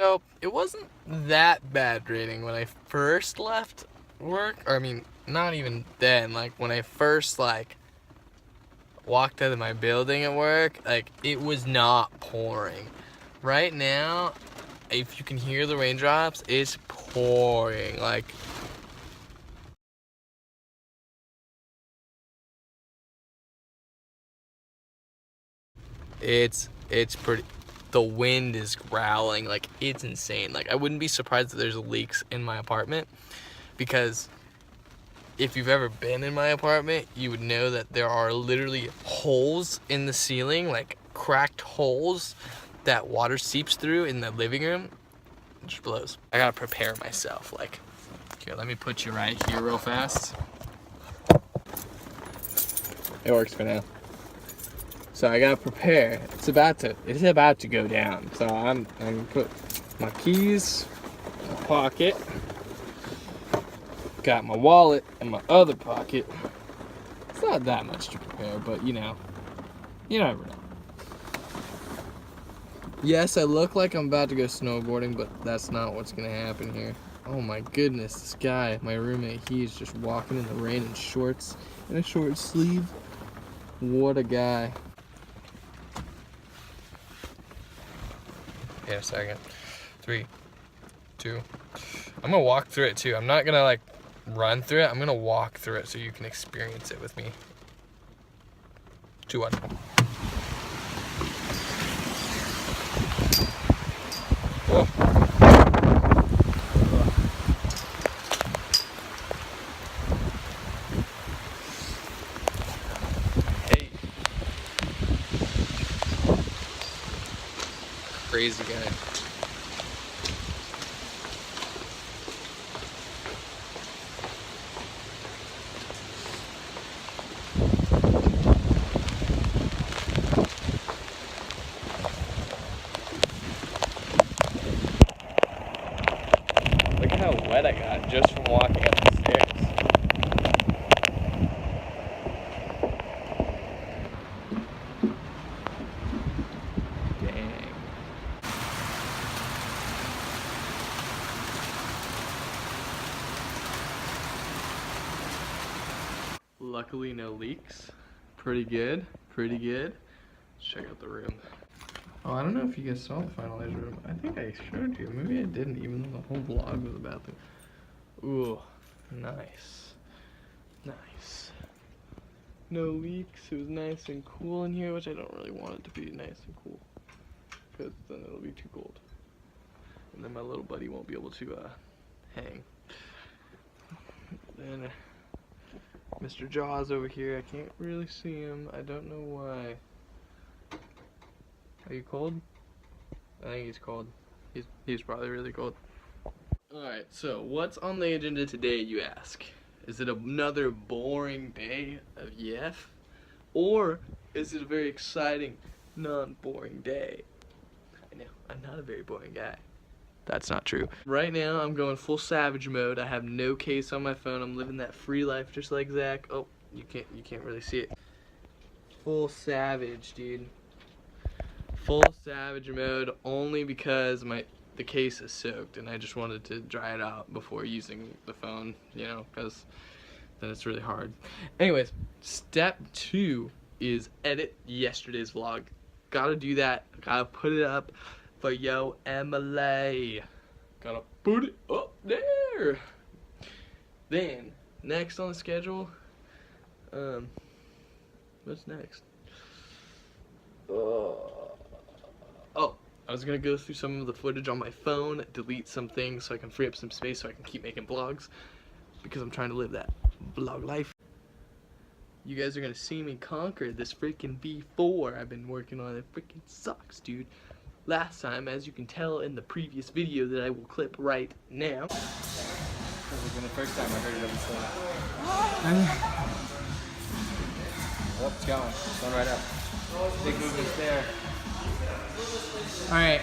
So it wasn't that bad raining when I first left work, or I mean, not even then. Like when I first walked out of my building at work, like it was not pouring. Right now, if you can hear the raindrops, it's pouring. Like it's pretty. The wind is growling, like it's insane. Like I wouldn't be surprised that there's leaks in my apartment, because if you've ever been in my apartment, you would know that there are literally holes in the ceiling, like cracked holes that water seeps through in the living room. It just blows. I gotta prepare myself. Like, here, let me put you right here real fast. It works for now. So I gotta prepare. It's about to go down. So I'm gonna put my keys in my pocket. Got my wallet in my other pocket. It's not that much to prepare, but you know, you never know. Yes, I look like I'm about to go snowboarding, but that's not what's gonna happen here. Oh my goodness, this guy, my roommate, he's just walking in the rain in shorts and a short sleeve. What a guy. Yeah, a second. 3, 2. I'm gonna walk through it too. I'm not gonna like run through it. I'm gonna walk through it so you can experience it with me. 2, 1. Whoa. Hey. Crazy guy. Look how wet I got just from walking up the stairs. Dang. Luckily no leaks. Pretty good, pretty good. Let's check out the room. Oh, I don't know if you guys saw the finalized room. I think I showed you. Maybe I didn't, even though the whole vlog was about them. Ooh, nice. Nice. No leaks. It was nice and cool in here, which I don't really want it to be nice and cool, because then it'll be too cold. And then my little buddy won't be able to hang. Then Mr. Jaws over here, I can't really see him. I don't know why. Are you cold? I think he's cold. He's probably really cold. Alright, so what's on the agenda today, you ask? Is it another boring day of YEF? Or is it a very exciting, non-boring day? I know, I'm not a very boring guy. That's not true. Right now, I'm going full savage mode. I have no case on my phone. I'm living that free life just like Zach. Oh, you can't really see it. Full savage, dude. Full savage mode only because the case is soaked and I just wanted to dry it out before using the phone, you know, because then it's really hard. Anyways, step 2 is edit yesterday's vlog. Gotta do that. Gotta put it up for yo Emily. Gotta put it up there. Then next on the schedule, what's next? Oh, I was gonna go through some of the footage on my phone, delete some things so I can free up some space so I can keep making vlogs, because I'm trying to live that vlog life. You guys are gonna see me conquer this freaking V4 I've been working on. It freaking sucks, dude. Last time, as you can tell in the previous video that I will clip right now. That was the first time I heard it on the slide. Oh, it's going. It's going right up. Big movements there. Alright.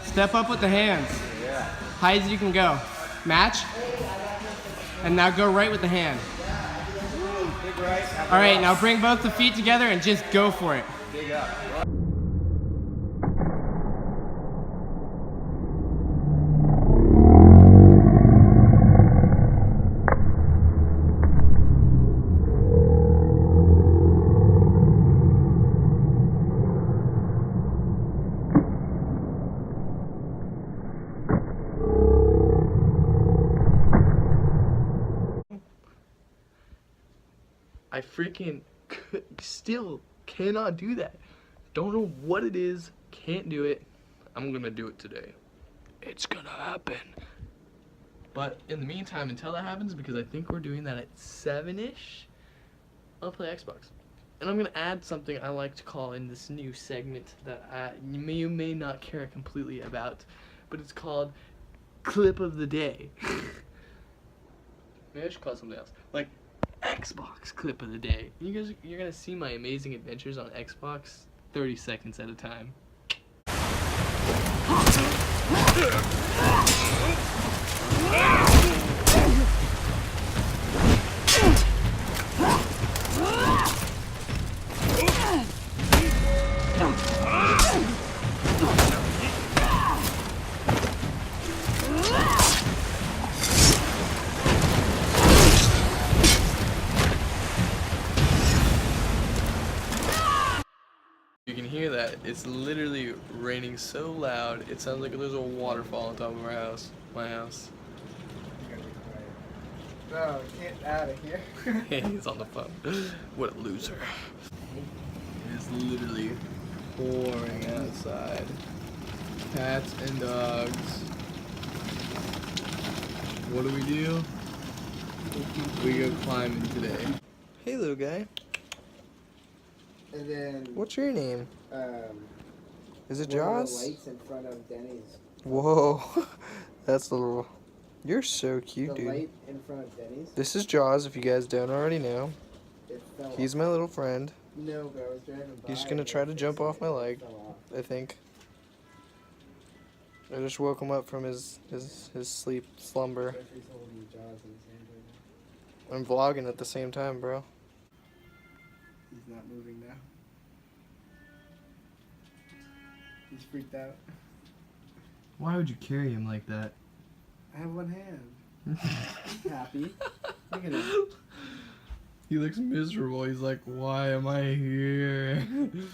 Step up with the hands. Yeah. High as you can go. Match. And now go right with the hand. Big right. Alright, now bring both the feet together and just go for it. Big up. I freaking still cannot do that. Don't know what it is. Can't do it. I'm gonna do it today. It's gonna happen. But in the meantime, until that happens, because I think we're doing that at 7-ish, I'll play Xbox. And I'm gonna add something I like to call in this new segment that you may not care completely about, but it's called Clip of the Day. Maybe I should call it something else, like Xbox Clip of the Day. You're gonna see my amazing adventures on Xbox 30 seconds at a time. You can hear that. It's literally raining so loud. It sounds like there's a waterfall on top of our house. My house. No, get out of here. He's on the phone. What a loser. It is literally pouring outside. Cats and dogs. What do? We go climbing today. Hey, little guy. And then What's your name? Is it one of Jaws? the lights in front of Denny's. Whoa. That's a little... You're so cute, The dude. light in front of Denny's. This is Jaws, if you guys don't already know. It fell He's off. my little friend. No, but I was driving by. He's gonna and try I to fixed jump it off my and it leg. fell off. I think. I just woke him up from his sleep slumber. Jeffrey's holding Jaws in his hand right now. I'm vlogging at the same time, bro. He's not moving now. He's freaked out. Why would you carry him like that? I have one hand. He's happy. Look at him. He looks miserable. He's like, why am I here?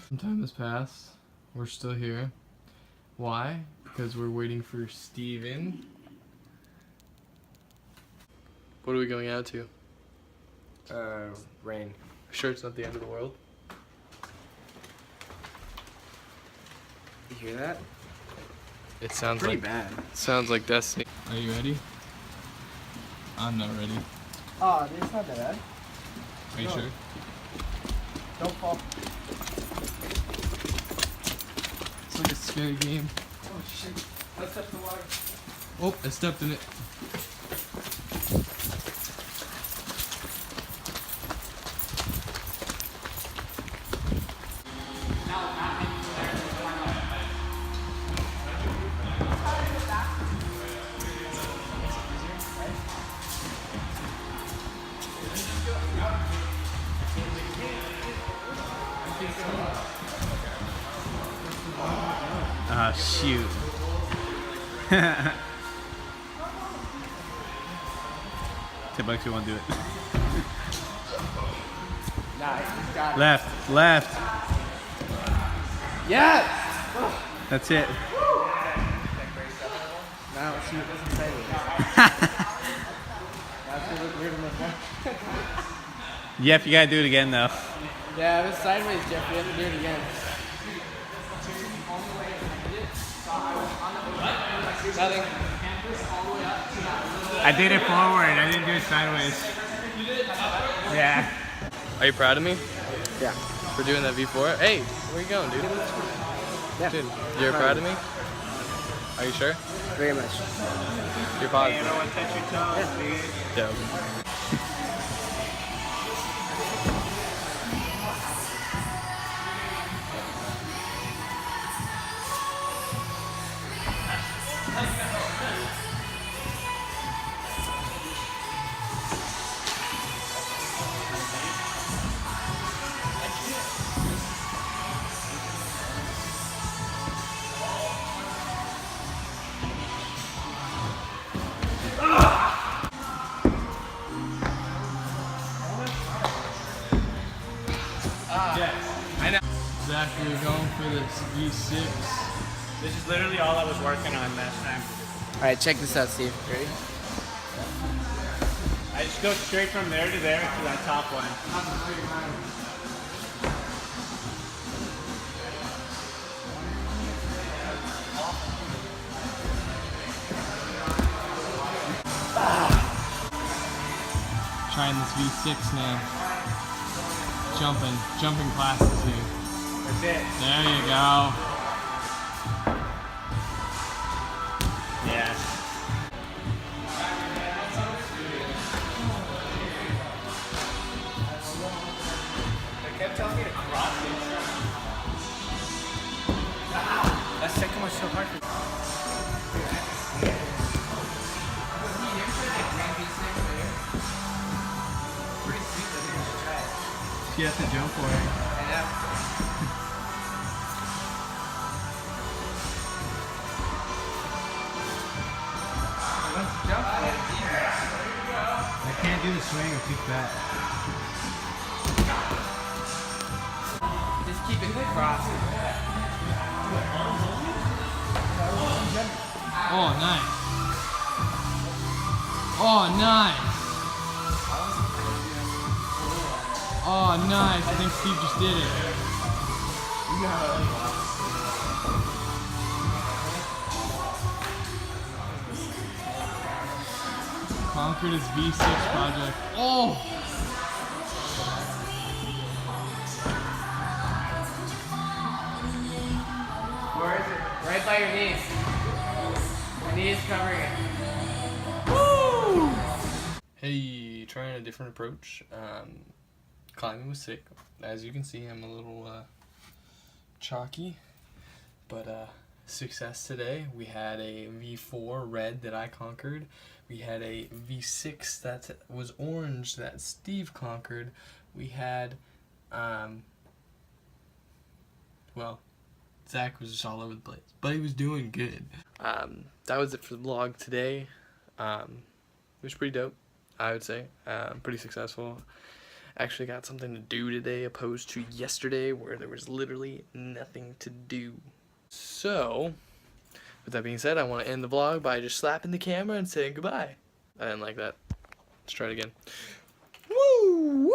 Some time has passed. We're still here. Why? Because we're waiting for Steven. What are we going out to? Rain. Sure it's not the end of the world? You hear that? It sounds Pretty like bad. sounds like Destiny. Are you ready? I'm not ready. Oh, dude, it's not that bad. Are you No. sure? Don't fall. It's like a scary game. Oh shit. Let's touch the water. Oh, I stepped in it. Ah, shoot. $10 you want to do it. Nah, he's got it. Left, left. Yes! That's it. Now, see, it doesn't say it. That's gonna look weird in the front. Yep, you gotta do it again though. Yeah, it was sideways, Jeff. We have to do it again. Nothing. I did it forward, I didn't do it sideways. Yeah. Are you proud of me Yeah. for doing that V4? Hey, where you going, dude? Yeah. Dude, you're proud of me? Are you sure? Very much. You're positive? want to touch your toes, dude. Yeah. Zach, we're going for this V6. This is literally all I was working on last time. Alright, check this out, Steve. Ready? I just go straight from there to there to that top one. Trying this V6 now. Jumping classes here. That's it. There you go. Yeah. They kept telling me to cross it. That second was so hard for You have to jump for it. I can't do the swing or too fat. Just keep it crossing. Oh, nice. Oh, nice. Oh, nice. I think Steve just did it. Conquered his V6 project. Oh! Where is it? Right by your knees. Your knee is covering it. Woo! Hey, trying a different approach. Climbing was sick. As you can see, I'm a little chalky, but success today. We had a V4 red that I conquered. We had a V6 that was orange that Steve conquered. We had, well, Zach was just all over the place, but he was doing good. That was it for the vlog today. It was pretty dope, I would say. Pretty successful. Actually got something to do today opposed to yesterday where there was literally nothing to do. So, with that being said, I want to end the vlog by just slapping the camera and saying goodbye. I didn't like that. Let's try it again. Woo!